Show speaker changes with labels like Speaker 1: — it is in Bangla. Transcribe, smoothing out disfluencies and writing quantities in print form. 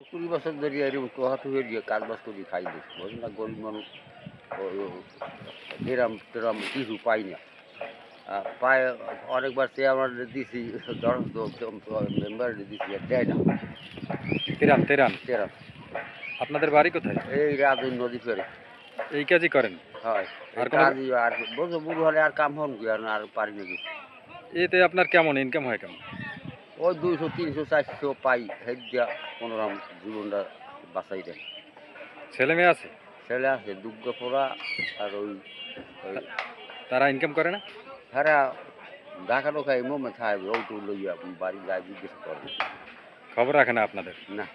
Speaker 1: 20 বছর ধরে এরকম টোহাটু হয়ে গিয়ে কাজ বাজ করি খাই দিচ্ছি বুঝলেন না গরিব মানুষ এরাম টেরাম কিছু পাই না পায় অনেকবার চেয়ারম্যান দিছি মেম্বার দিছি আর দেয় না
Speaker 2: তেরান তেরান
Speaker 1: টেরাম
Speaker 2: আপনাদের বাড়ি কোথায়?
Speaker 1: এই রাজুর নদী ফেরে
Speaker 2: এই কাজই করেন?
Speaker 1: হয়
Speaker 2: আর
Speaker 1: আর
Speaker 2: কোনো
Speaker 1: কাজ আর বুঝো বুড়ো হলে আর কাম হন কি আর পারি নাকি
Speaker 2: এতে আপনার কেমন ইনকাম হয় কেমন?
Speaker 1: ওই 200 300 400 পাই হেড দিয়া কোনোরকম জীবনটা বাঁচাই দেয়
Speaker 2: ছেলে মেয়ে আছে?
Speaker 1: ছেলে আছে দুগ্গা পোড়া আর ওই ওই
Speaker 2: তারা ইনকাম করে না?
Speaker 1: সারা ঢাকা ঢোকায় মোমে থাকবে ওই তো লইয়া বাড়ি যায় জিজ্ঞেস করবে
Speaker 2: খবর রাখে না আপনাদের?
Speaker 1: না